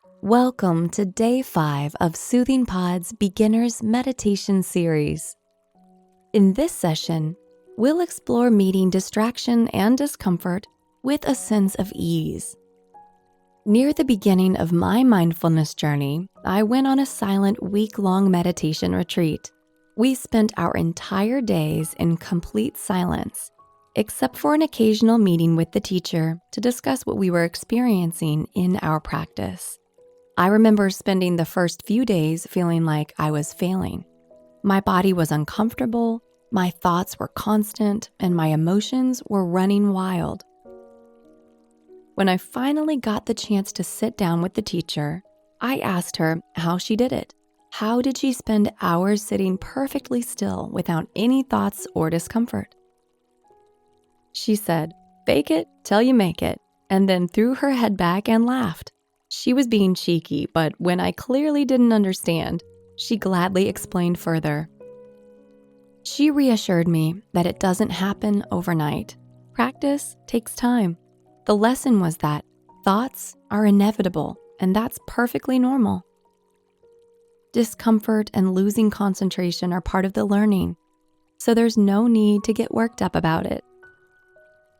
Welcome to Day 5 of Soothing Pod's Beginner's Meditation Series. In this session, we'll explore meeting distraction and discomfort with a sense of ease. Near the beginning of my mindfulness journey, I went on a silent week-long meditation retreat. We spent our entire days in complete silence, except for an occasional meeting with the teacher to discuss what we were experiencing in our practice. I remember spending the first few days feeling like I was failing. My body was uncomfortable, my thoughts were constant, and my emotions were running wild. When I finally got the chance to sit down with the teacher, I asked her how she did it. How did she spend hours sitting perfectly still without any thoughts or discomfort? She said, "Fake it till you make it," and then threw her head back and laughed. She was being cheeky, but when I clearly didn't understand, she gladly explained further. She reassured me that it doesn't happen overnight. Practice takes time. The lesson was that thoughts are inevitable, and that's perfectly normal. Discomfort and losing concentration are part of the learning, so there's no need to get worked up about it.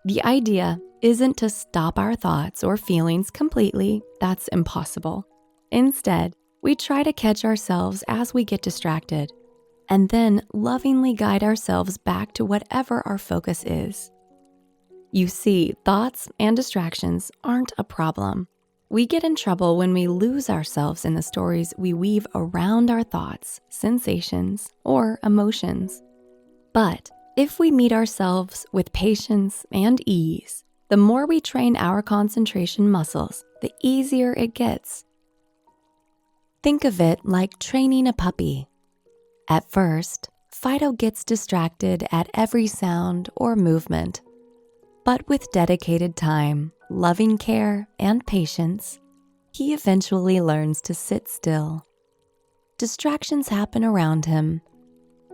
The idea isn't to stop our thoughts or feelings completely. That's impossible. Instead, we try to catch ourselves as we get distracted, and then lovingly guide ourselves back to whatever our focus is. You see, thoughts and distractions aren't a problem. We get in trouble when we lose ourselves in the stories we weave around our thoughts, sensations, or emotions. But if we meet ourselves with patience and ease, the more we train our concentration muscles, the easier it gets. Think of it like training a puppy. At first, Fido gets distracted at every sound or movement. But with dedicated time, loving care, and patience, he eventually learns to sit still. Distractions happen around him,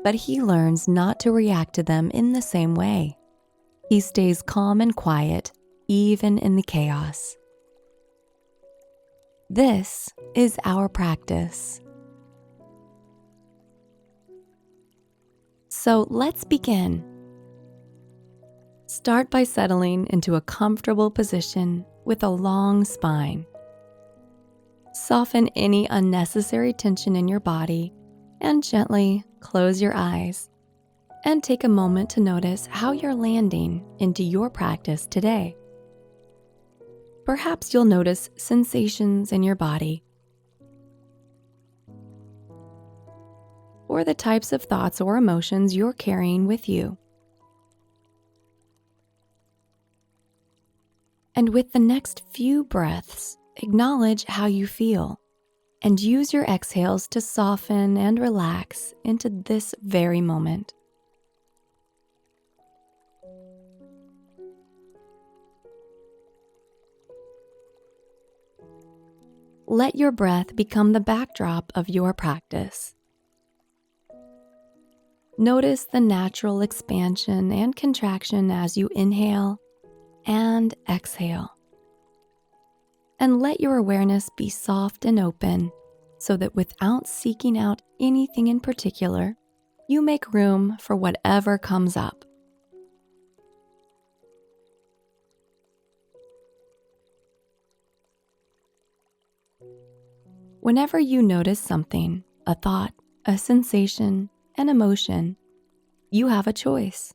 but he learns not to react to them in the same way. He stays calm and quiet, even in the chaos. This is our practice. So let's begin. Start by settling into a comfortable position with a long spine. Soften any unnecessary tension in your body and gently close your eyes. And take a moment to notice how you're landing into your practice today. Perhaps you'll notice sensations in your body, or the types of thoughts or emotions you're carrying with you. And with the next few breaths, acknowledge how you feel and use your exhales to soften and relax into this very moment. Let your breath become the backdrop of your practice. Notice the natural expansion and contraction as you inhale and exhale. And let your awareness be soft and open so that without seeking out anything in particular, you make room for whatever comes up. Whenever you notice something, a thought, a sensation, an emotion, you have a choice.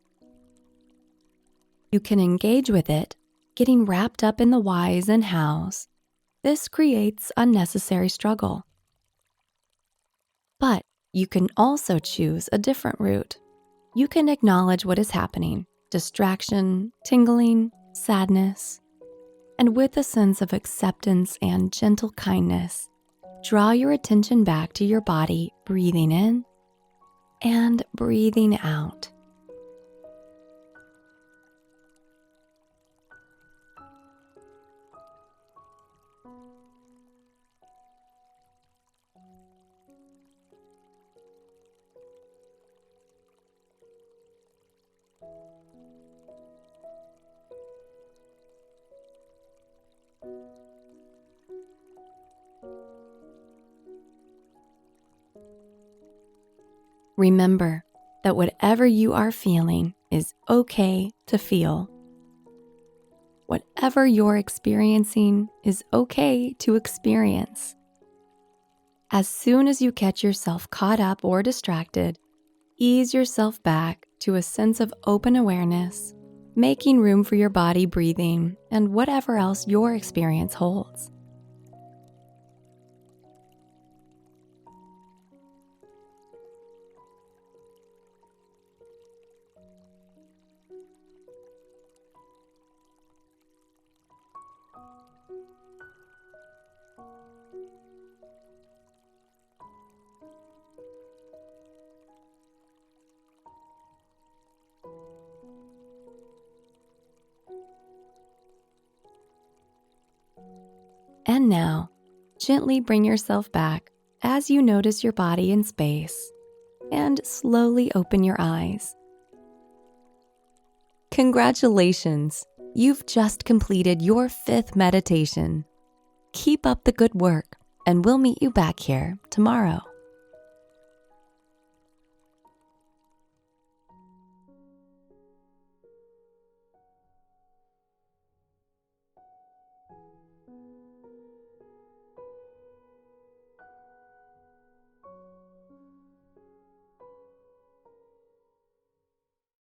You can engage with it, getting wrapped up in the whys and hows. This creates unnecessary struggle. But you can also choose a different route. You can acknowledge what is happening, distraction, tingling, sadness, and with a sense of acceptance and gentle kindness, draw your attention back to your body, breathing in and breathing out. Remember that whatever you are feeling is okay to feel. Whatever you're experiencing is okay to experience. As soon as you catch yourself caught up or distracted, ease yourself back to a sense of open awareness, making room for your body breathing and whatever else your experience holds. And now, gently bring yourself back as you notice your body in space, and slowly open your eyes. Congratulations! You've just completed your 5th meditation. Keep up the good work, and we'll meet you back here tomorrow.